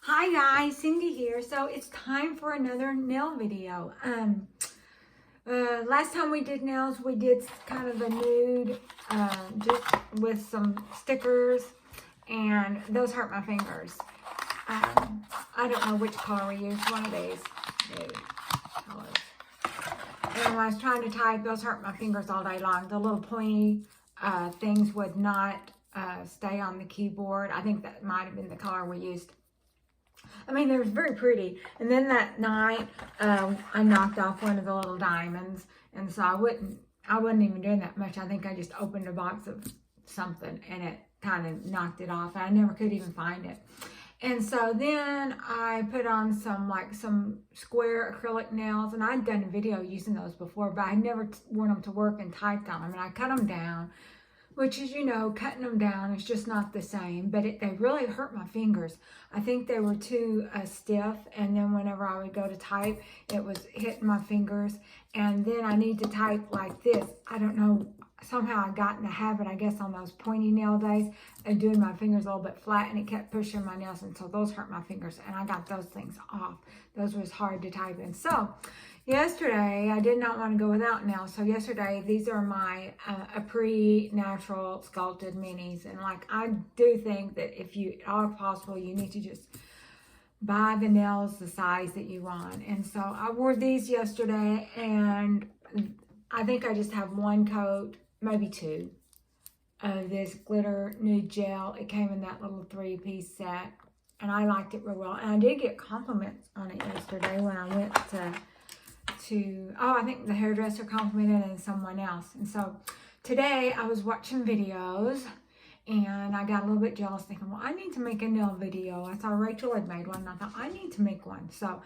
Hi guys, Cindy here. So it's time for another nail video. Last time we did nails, we did kind of a nude, just with some stickers, and those hurt my fingers. I don't know which color we used. One of these nude colors. And when I was trying to type, those hurt my fingers all day long. The little pointy things would not stay on the keyboard. I think that might have been the color we used. I mean, they were very pretty. And then that night, I knocked off one of the little diamonds. And so I wasn't even doing that much. I think I just opened a box of something and it kind of knocked it off. And I never could even find it. And so then I put on some square acrylic nails. And I'd done a video using those before, but I never worn them to work and typed on them. And I cut them down. Which is, you know, cutting them down is just not the same, but they really hurt my fingers. I think they were too stiff, and then whenever I would go to type, it was hitting my fingers, and then I need to type like this. I don't know, somehow I got in the habit, I guess, on those pointy nail days of doing my fingers a little bit flat, and it kept pushing my nails, and so those hurt my fingers, and I got those things off. Those was hard to type in. So, yesterday, I did not want to go without nails. So yesterday, these are my Apres natural sculpted minis. And like, I do think that if you, at all possible, you need to just buy the nails the size that you want. And so I wore these yesterday, and I think I just have one coat, maybe two, of this glitter nude gel. It came in that little 3-piece set, and I liked it real well. And I did get compliments on it yesterday when I went to I think the hairdresser complimented and someone else. And so today I was watching videos and I got a little bit jealous, thinking, well, I need to make a nail video. I saw Rachel had made one and I thought I need to make one. So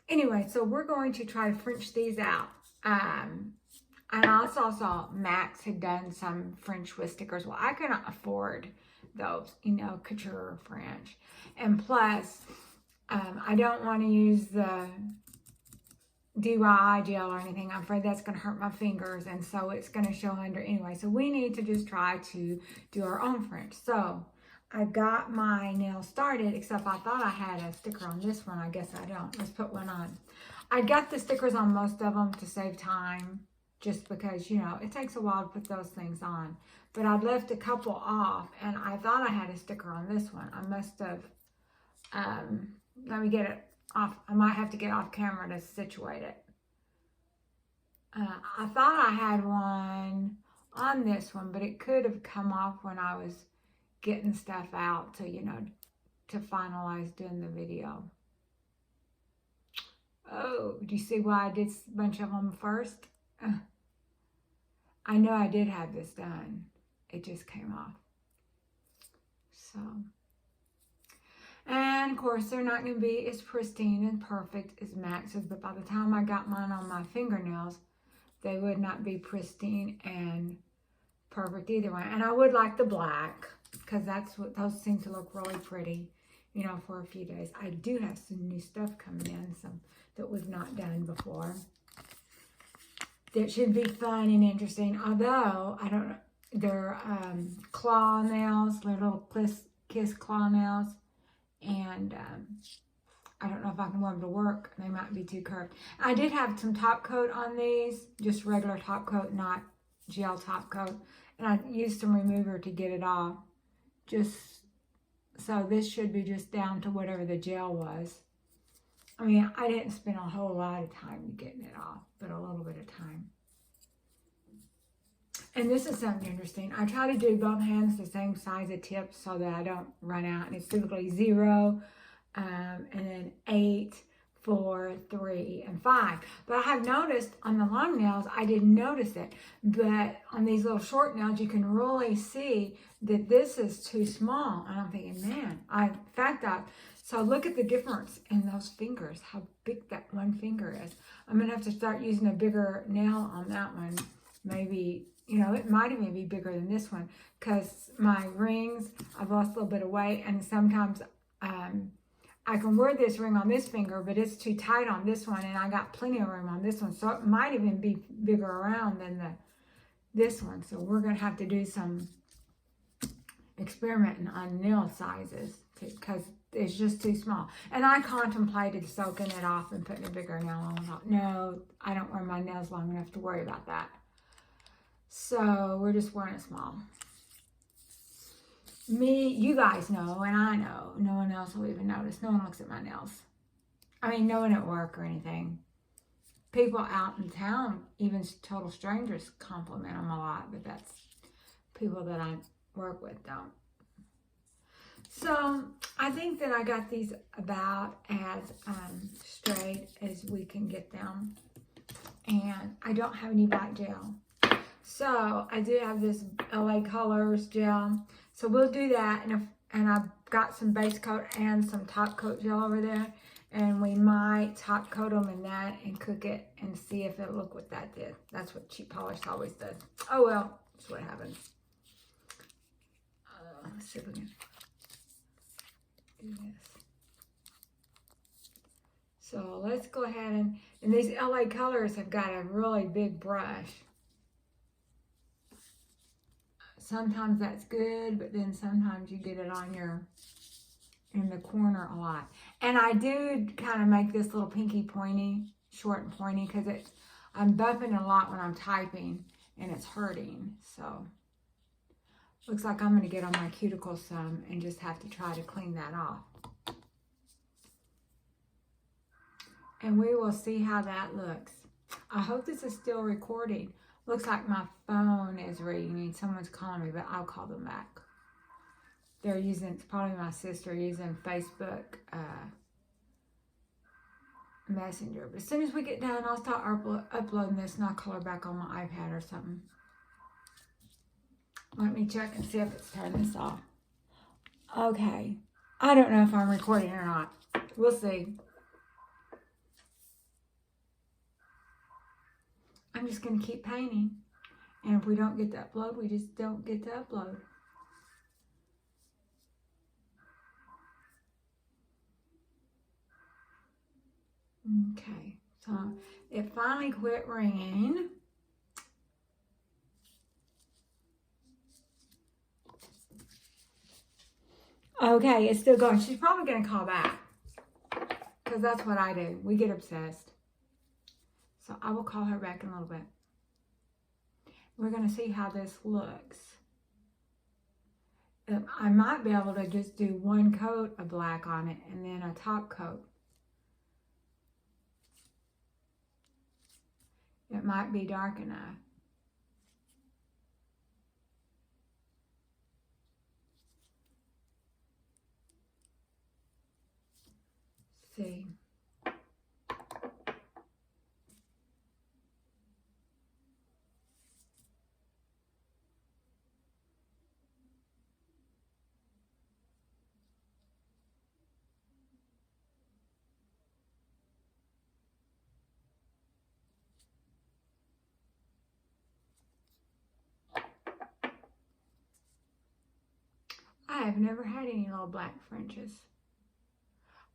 anyway, so we're going to try to French these out. And I also saw Max had done some French with stickers. Well, I cannot afford those, you know, couture French. And plus, I don't want to use the DIY gel or anything. I'm afraid that's going to hurt my fingers, and so it's going to show under anyway. So we need to just try to do our own French. So I got my nails started, except I thought I had a sticker on this one. I guess I don't. Let's put one on. I got the stickers on most of them to save time, just because, you know, it takes a while to put those things on. But I'd left a couple off, and I thought I had a sticker on this one. I must have, let me get it off. I might have to get off camera to situate it. I thought I had one on this one, but it could have come off when I was getting stuff out to, you know, to finalize doing the video. Oh, do you see why I did a bunch of them first? I know I did have this done. It just came off. So. And of course, they're not going to be as pristine and perfect as Max's, but by the time I got mine on my fingernails, they would not be pristine and perfect either way. And I would like the black, because that's what those seem to look really pretty, you know, for a few days. I do have some new stuff coming in, some that we've not done before. That should be fun and interesting, although, I don't know, they're claw nails, they're little kiss claw nails. And I don't know if I can wear them to work. They might be too curved. I did have some top coat on these, just regular top coat, not gel top coat. And I used some remover to get it off. Just so this should be just down to whatever the gel was. I mean, I didn't spend a whole lot of time getting it off, but a little bit of time. And this is something interesting. I try to do both hands the same size of tips so that I don't run out. And it's typically 0, and then 8, 4, 3, and 5. But I have noticed on the long nails, I didn't notice it. But on these little short nails, you can really see that this is too small. And I'm thinking, man, so look at the difference in those fingers, how big that one finger is. I'm going to have to start using a bigger nail on that one. Maybe, you know, it might even be bigger than this one, because my rings, I've lost a little bit of weight, and sometimes I can wear this ring on this finger, but it's too tight on this one, and I got plenty of room on this one, so it might even be bigger around than this one. So we're going to have to do some experimenting on nail sizes, because it's just too small. And I contemplated soaking it off and putting a bigger nail on. I thought, no, I don't wear my nails long enough to worry about that. So we're just wearing it small. Me, you guys know, and I know, no one else will even notice. No one looks at my nails. I mean, no one at work or anything. People out in town, even total strangers, compliment them a lot, but that's people that I work with don't. So I think that I got these about as straight as we can get them. And I don't have any black gel. So I do have this LA Colors gel. So we'll do that. And I've got some base coat and some top coat gel over there. And we might top coat them in that and cook it and see if it look what that did. That's what cheap polish always does. Oh well, that's what happens. Let's see if we can do this. So let's go ahead and these LA Colors have got a really big brush. Sometimes that's good, but then sometimes you get it on in the corner a lot. And I do kind of make this little pinky pointy, short and pointy, because I'm bumping a lot when I'm typing and it's hurting. So looks like I'm going to get on my cuticles some and just have to try to clean that off. And we will see how that looks. I hope this is still recording. Looks like my phone is ringing. Someone's calling me, but I'll call them back. They're using, it's probably my sister using Facebook Messenger. But as soon as we get done, I'll start uploading this and I'll call her back on my iPad or something. Let me check and see if it's turned this off. Okay. I don't know if I'm recording or not. We'll see. I'm just going to keep painting. And if we don't get to upload, we just don't get to upload. Okay, so it finally quit ringing. Okay, it's still going. She's probably going to call back because that's what I do. We get obsessed. So I will call her back in a little bit. We're going to see how this looks. I might be able to just do one coat of black on it and then a top coat. It might be dark enough. See. I have never had any little black Frenches.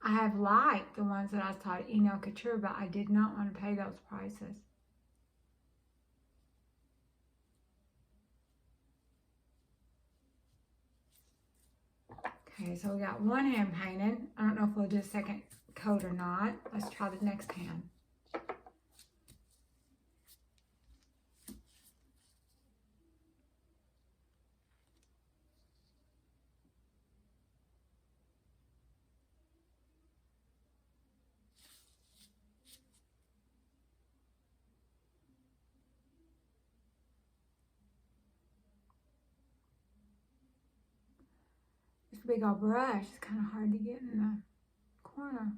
I have liked the ones that I was taught at Eno Couture, but I did not want to pay those prices. Okay, so we got one hand painted. I don't know if we'll do a second coat or not. Let's try the next hand. This big old brush is kind of hard to get in the corner.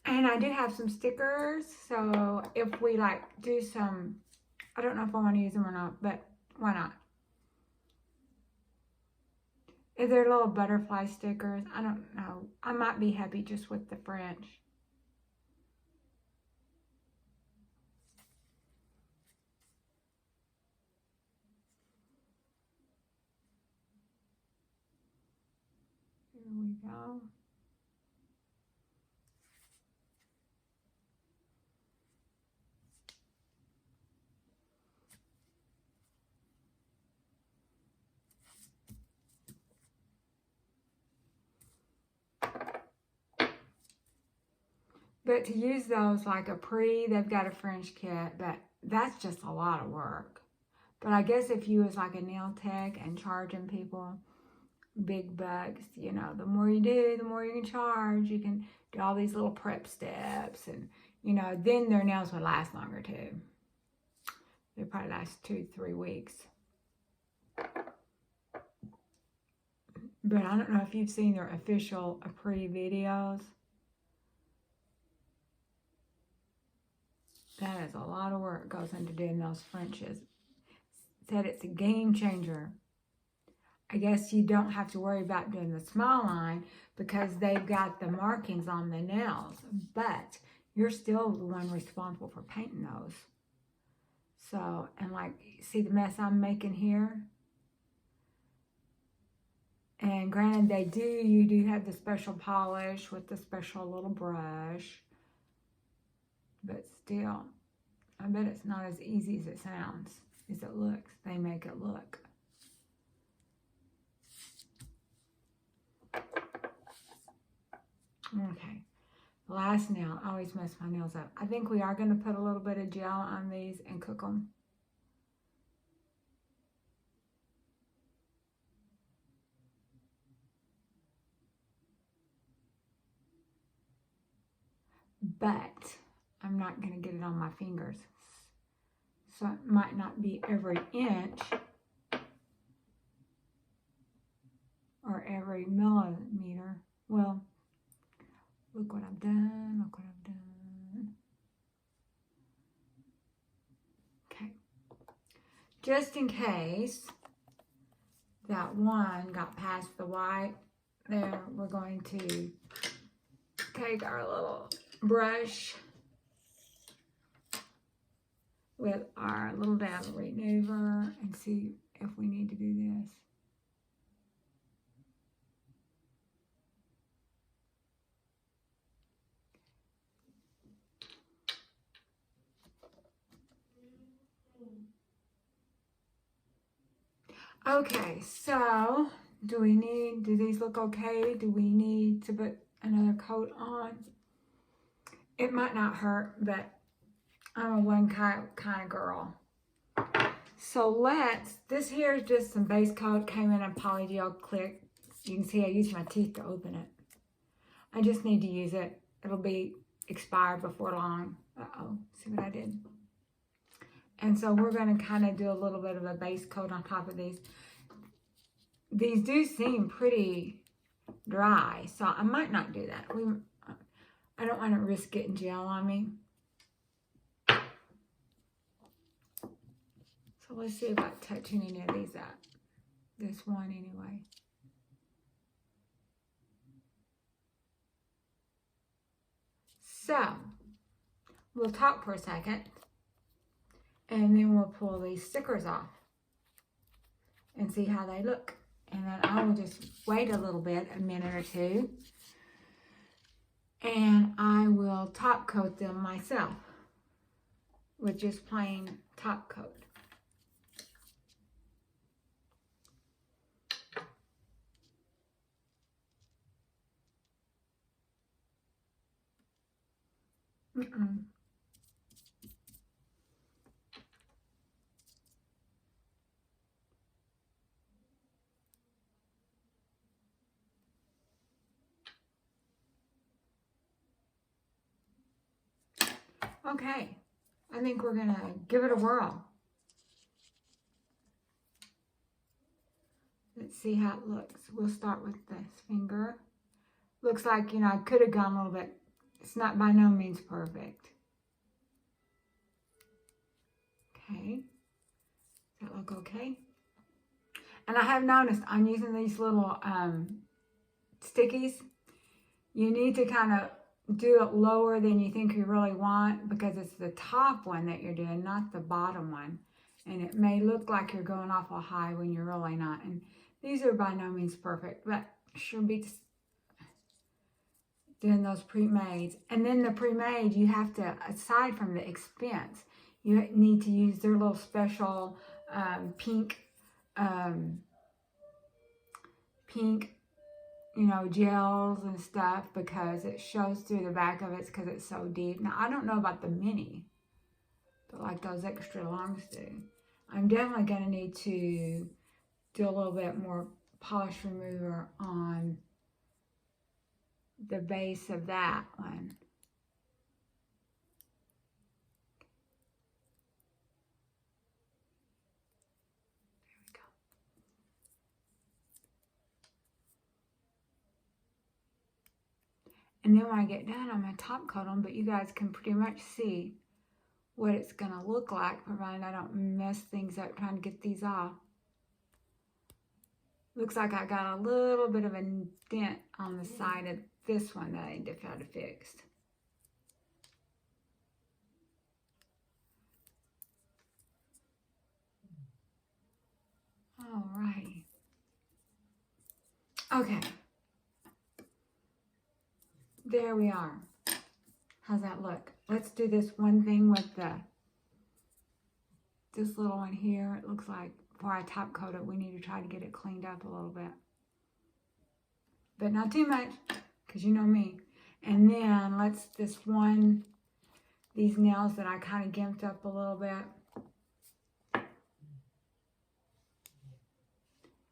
And I do have some stickers, so if we like do some, I don't know if I want to use them or not, but why not? Is there little butterfly stickers? I don't know. I might be happy just with the French. Here we go. But to use those like Apres, they've got a French kit, but that's just a lot of work. But I guess if you was like a nail tech and charging people big bucks, you know, the more you do, the more you can charge. You can do all these little prep steps, and, you know, then their nails would last longer too. They probably last 2-3 weeks. But I don't know if you've seen their official Apres videos. That is a lot of work goes into doing those Frenches. Said it's a game changer. I guess you don't have to worry about doing the smile line because they've got the markings on the nails, but you're still the one responsible for painting those. So, and like, see the mess I'm making here? And granted, you do have the special polish with the special little brush, but still, I bet it's not as easy as it sounds, as it looks. They make it look. Okay, last nail. I always mess my nails up. I think we are going to put a little bit of gel on these and cook them. But I'm not going to get it on my fingers. So it might not be every inch or every millimeter. Well, look what I've done. Look what I've done. Okay. Just in case that one got past the white, there we're going to take our little brush with our little dab remover and see if we need to do this. Okay, so do these look okay? Do we need to put another coat on? It might not hurt, but I'm a one kind of girl. So this here is just some base coat, came in a polygel click. You can see I used my teeth to open it. I just need to use it. It'll be expired before long. Uh-oh, see what I did? And so we're going to kind of do a little bit of a base coat on top of these. These do seem pretty dry, so I might not do that. I don't want to risk getting gel on me. So let's see about touching any of these up. This one anyway. So, we'll talk for a second, and then we'll pull these stickers off and see how they look. And then I will just wait a little bit, a minute or two, and I will top coat them myself with just plain top coat. Okay, I think we're gonna give it a whirl. Let's see how it looks. We'll start with this finger. Looks like, you know, I could have gone a little bit. It's not by no means perfect. Okay, does that look okay? And I have noticed I'm using these little stickies. You need to kind of do it lower than you think you really want because it's the top one that you're doing, not the bottom one. And it may look like you're going awful high when you're really not. And these are by no means perfect, but sure beats doing those pre-mades. And then the pre-made, you have to, aside from the expense, you need to use their little special pink you know, gels and stuff because it shows through the back of it because it's so deep. Now, I don't know about the mini, but like those extra longs do. I'm definitely going to need to do a little bit more polish remover on the base of that one. And then when I get done, I'm going to top coat them, but you guys can pretty much see what it's going to look like, provided I don't mess things up trying to get these off. Looks like I got a little bit of a dent on the side of this one that I need to try to fix. Alrighty. Okay. There we are. How's that look? Let's do this one thing with this little one here. It looks like before I top coat it, we need to try to get it cleaned up a little bit. But not too much, because you know me. And then let's these nails that I kind of gimped up a little bit.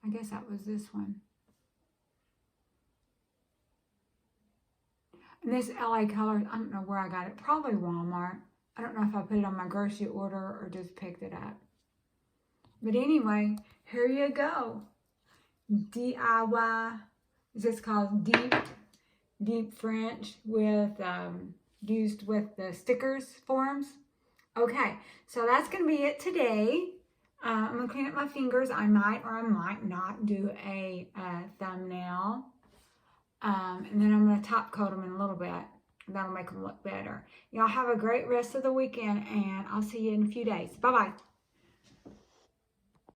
I guess that was this one. And this LA color, I don't know where I got it. Probably Walmart. I don't know if I put it on my grocery order or just picked it up. But anyway, here you go. DIY. Is this called Deep French with used with the stickers forms? Okay, so that's going to be it today. I'm going to clean up my fingers. I might or I might not do a thumbnail. And then I'm going to top coat them in a little bit. That'll make them look better. Y'all have a great rest of the weekend, and I'll see you in a few days. Bye-bye.